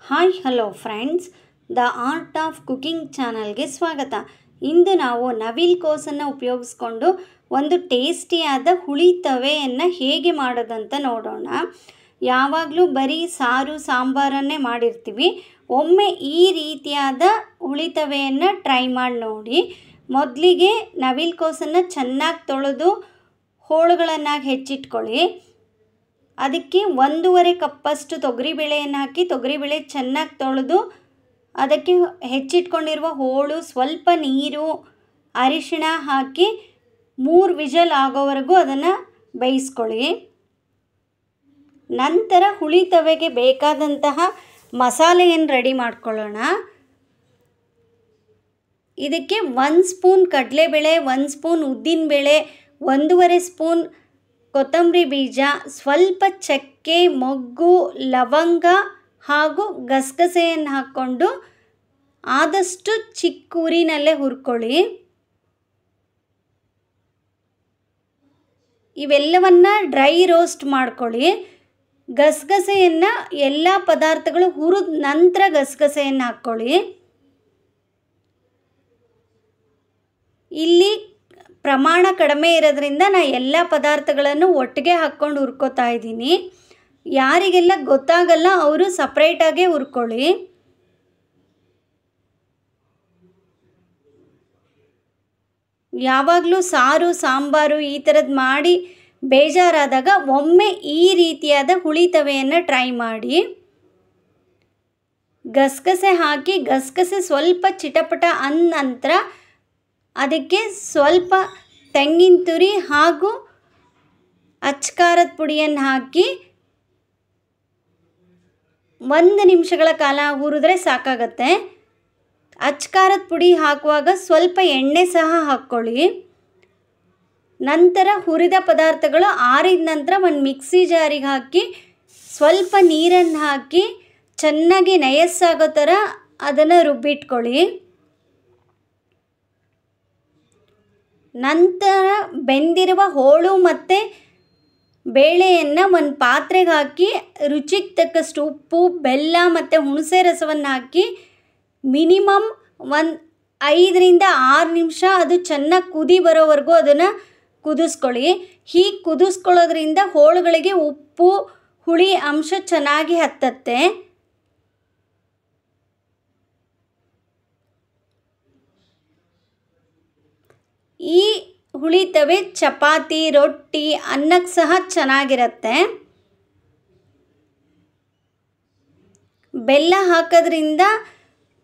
Hi hello friends, the art of cooking ಚಾನಲ್ಗೆ ಸ್ವಾಗತ. ಇಂದು ನಾವು ನವಿಲು ಕೋಸನ್ನು ಉಪಯೋಗಿಸ್ಕೊಂಡು ಒಂದು ಟೇಸ್ಟಿಯಾದ ಹುಳಿ ತವೆಯನ್ನು ಹೇಗೆ ಮಾಡೋದಂತ ನೋಡೋಣ. ಯಾವಾಗಲೂ ಬರೀ ಸಾರು ಸಾಂಬಾರನ್ನೇ ಮಾಡಿರ್ತೀವಿ. ಒಮ್ಮೆ ಈ ರೀತಿಯಾದ ಹುಳಿ ತವೆಯನ್ನು ಟ್ರೈ ಮಾಡಿ ನೋಡಿ. ಮೊದಲಿಗೆ ನವಿಲು ಕೋಸನ್ನು ಚೆನ್ನಾಗಿ ತೊಳೆದು ಹೋಳುಗಳನ್ನಾಗಿ ಹೆಚ್ಚಿಟ್ಕೊಳ್ಳಿ. ಅದಕ್ಕೆ 1.5 ಕಪ್ಪಷ್ಟು ತೊಗರಿಬೇಳೆಯನ್ನು ಹಾಕಿ ತೊಗರಿಬೇಳೆ ಚೆನ್ನಾಗಿ ತೊಳೆದು ಅದಕ್ಕೆ ಹೆಚ್ಚಿಟ್ಕೊಂಡಿರುವ ಹೋಳು, ಸ್ವಲ್ಪ ನೀರು, ಅರಿಶಿಣ ಹಾಕಿ 3 ವಿಷಲ್ ಆಗೋವರೆಗೂ ಅದನ್ನು ಬೇಯಿಸ್ಕೊಳ್ಳಿ. ನಂತರ ಹುಳಿ ತವೆಗೆ ಬೇಕಾದಂತಹ ಮಸಾಲೆಯನ್ನು ರೆಡಿ ಮಾಡ್ಕೊಳ್ಳೋಣ. ಇದಕ್ಕೆ 1 ಸ್ಪೂನ್ ಕಡಲೆಬೇಳೆ, 1 ಸ್ಪೂನ್ ಉದ್ದಿನಬೇಳೆ, 1.5 ಸ್ಪೂನ್ ಕೊತ್ತಂಬರಿ ಬೀಜ, ಸ್ವಲ್ಪ ಚಕ್ಕೆ, ಮೊಗ್ಗು, ಲವಂಗ ಹಾಗೂ ಗಸಗಸೆಯನ್ನು ಹಾಕ್ಕೊಂಡು ಆದಷ್ಟು ಚಿಕ್ಕ ಉರಿನಲ್ಲೇ ಹುರ್ಕೊಳ್ಳಿ. ಇವೆಲ್ಲವನ್ನು ಡ್ರೈ ರೋಸ್ಟ್ ಮಾಡ್ಕೊಳ್ಳಿ. ಗಸಗಸೆಯನ್ನು ಎಲ್ಲ ಪದಾರ್ಥಗಳು ಹುರಿದ ನಂತರ ಗಸಗಸೆಯನ್ನು ಹಾಕ್ಕೊಳ್ಳಿ. ಇಲ್ಲಿ ಪ್ರಮಾಣ ಕಡಿಮೆ ಇರೋದ್ರಿಂದ ನಾನು ಎಲ್ಲ ಪದಾರ್ಥಗಳನ್ನು ಒಟ್ಟಿಗೆ ಹಾಕ್ಕೊಂಡು ಹುರ್ಕೋತಾ ಇದ್ದೀನಿ. ಯಾರಿಗೆಲ್ಲ ಗೊತ್ತಾಗಲ್ಲ ಅವರು ಸಪ್ರೇಟಾಗೇ ಹುರ್ಕೊಳ್ಳಿ. ಯಾವಾಗಲೂ ಸಾರು ಸಾಂಬಾರು ಈ ಥರದ್ದು ಮಾಡಿ ಬೇಜಾರಾದಾಗ ಒಮ್ಮೆ ಈ ರೀತಿಯಾದ ಹುಳಿ ತವೆಯನ್ನು ಟ್ರೈ ಮಾಡಿ. ಗಸಗಸೆ ಹಾಕಿ ಗಸಗಸೆ ಸ್ವಲ್ಪ ಚಿಟಪಟ ಅಂದ ನಂತರ ಅದಕ್ಕೆ ಸ್ವಲ್ಪ ತೆಂಗಿನ ತುರಿ ಹಾಗೂ ಅಚ್ಕಾರದ ಪುಡಿಯನ್ನು ಹಾಕಿ 1 ನಿಮಿಷಗಳ ಕಾಲ ಹುರಿದ್ರೆ ಸಾಕಾಗತ್ತೆ. ಅಚ್ಕಾರದ ಪುಡಿ ಹಾಕುವಾಗ ಸ್ವಲ್ಪ ಎಣ್ಣೆ ಸಹ ಹಾಕ್ಕೊಳ್ಳಿ. ನಂತರ ಹುರಿದ ಪದಾರ್ಥಗಳು ಆರಿದ ನಂತರ ಒಂದು ಮಿಕ್ಸಿ ಜಾರಿಗೆ ಹಾಕಿ ಸ್ವಲ್ಪ ನೀರನ್ನು ಹಾಕಿ ಚೆನ್ನಾಗಿ ನಯಸ್ಸಾಗೋ ಥರ ಅದನ್ನು ರುಬ್ಬಿಟ್ಕೊಳ್ಳಿ. ನಂತರ ಬೆಂದಿರುವ ಹೋಳು ಮತ್ತು ಬೇಳೆಯನ್ನು ಒಂದು ಪಾತ್ರೆಗೆ ಹಾಕಿ ರುಚಿಗೆ ತಕ್ಕಷ್ಟು ಉಪ್ಪು, ಬೆಲ್ಲ ಮತ್ತು ಹುಣಸೆ ರಸವನ್ನು ಹಾಕಿ ಮಿನಿಮಮ್ 5 ರಿಂದ 6 ನಿಮಿಷ ಅದು ಚೆನ್ನಾಗಿ ಕುದಿ ಬರೋವರೆಗೂ ಅದನ್ನು ಕುದಿಸ್ಕೊಳ್ಳಿ. ಹೀಗೆ ಕುದಿಸ್ಕೊಳ್ಳೋದ್ರಿಂದ ಹೋಳುಗಳಿಗೆ ಉಪ್ಪು ಹುಳಿ ಅಂಶ ಚೆನ್ನಾಗಿ ಹತ್ತತ್ತೆ. ಈ ಹುಳಿ ತವೆ ಚಪಾತಿ, ರೊಟ್ಟಿ, ಅನ್ನಕ್ಕೆ ಸಹ ಚೆನ್ನಾಗಿರುತ್ತೆ. ಬೆಲ್ಲ ಹಾಕೋದ್ರಿಂದ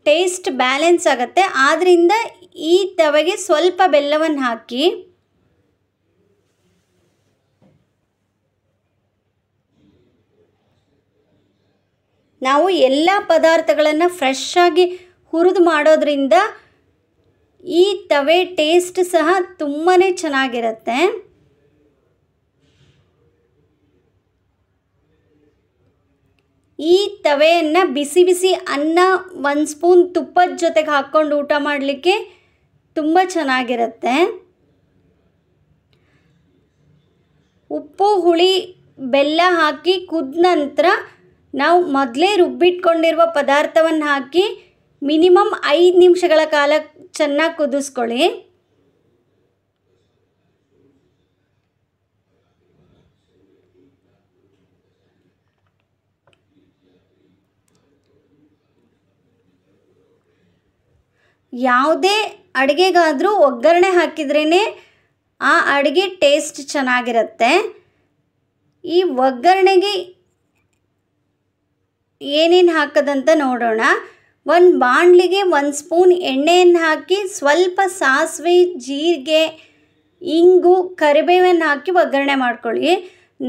ಟೇಸ್ಟ್ ಬ್ಯಾಲೆನ್ಸ್ ಆಗುತ್ತೆ. ಆದ್ದರಿಂದ ಈ ತವೆಗೆ ಸ್ವಲ್ಪ ಬೆಲ್ಲವನ್ನು ಹಾಕಿ. ನಾವು ಎಲ್ಲ ಪದಾರ್ಥಗಳನ್ನು ಫ್ರೆಶ್ ಆಗಿ ಹುರಿದು ಮಾಡೋದ್ರಿಂದ ಈ ತವೆ ಟೇಸ್ಟ್ ಸಹ ತುಂಬಾ ಚೆನ್ನಾಗಿರುತ್ತೆ. ಈ ತವೆಯನ್ನು ಬಿಸಿ ಬಿಸಿ ಅನ್ನ 1 ಸ್ಪೂನ್ ತುಪ್ಪದ ಜೊತೆಗೆ ಹಾಕ್ಕೊಂಡು ಊಟ ಮಾಡಲಿಕ್ಕೆ ತುಂಬ ಚೆನ್ನಾಗಿರುತ್ತೆ. ಉಪ್ಪು, ಹುಳಿ, ಬೆಲ್ಲ ಹಾಕಿ ಕುದ್ದ ನಂತರ ನಾವು ಮೊದಲೇ ರುಬ್ಬಿಟ್ಕೊಂಡಿರುವ ಪದಾರ್ಥವನ್ನು ಹಾಕಿ ಮಿನಿಮಮ್ 5 ನಿಮಿಷಗಳ ಕಾಲ ಚೆನ್ನಾಗಿ ಕುದಿಸ್ಕೊಳ್ಳಿ. ಯಾವುದೇ ಅಡುಗೆಗಾದರೂ ಒಗ್ಗರಣೆ ಹಾಕಿದ್ರೇ ಆ ಅಡುಗೆ ಟೇಸ್ಟ್ ಚೆನ್ನಾಗಿರುತ್ತೆ. ಈ ಒಗ್ಗರಣೆಗೆ ಏನೇನು ಹಾಕೋದಂತ ನೋಡೋಣ. ಒಂದು ಬಾಣಲಿಗೆ 1 ಸ್ಪೂನ್ ಎಣ್ಣೆಯನ್ನು ಹಾಕಿ ಸ್ವಲ್ಪ ಸಾಸಿವೆ, ಜೀರಿಗೆ, ಇಂಗು, ಕರಿಬೇವನ್ನು ಹಾಕಿ ಒಗ್ಗರಣೆ ಮಾಡ್ಕೊಳ್ಳಿ.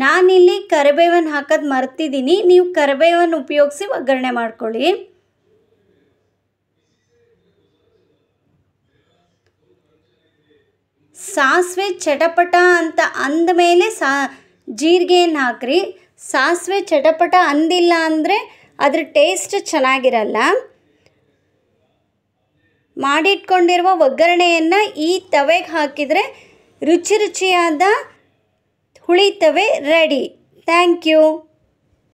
ನಾನಿಲ್ಲಿ ಕರಿಬೇವನ್ನು ಹಾಕೋದು ಮರ್ತಿದ್ದೀನಿ. ನೀವು ಕರಿಬೇವನ್ನು ಉಪಯೋಗಿಸಿ ಒಗ್ಗರಣೆ ಮಾಡ್ಕೊಳ್ಳಿ. ಸಾಸಿವೆ ಚಟಪಟ ಅಂತ ಅಂದಮೇಲೆ ಜೀರಿಗೆಯನ್ನು ಹಾಕ್ರಿ. ಸಾಸಿವೆ ಚಟಪಟ ಅಂದಿಲ್ಲ ಅಂದರೆ ಅದ್ರ ಟೇಸ್ಟ್ ಚೆನ್ನಾಗಿರಲ್ಲ. ಮಾಡಿಟ್ಕೊಂಡಿರುವ ಒಗ್ಗರಣೆಯನ್ನು ಈ ತವೆಗೆ ಹಾಕಿದರೆ ರುಚಿಯಾದ ಹುಳಿ ತವೆ ರೆಡಿ. Thank you.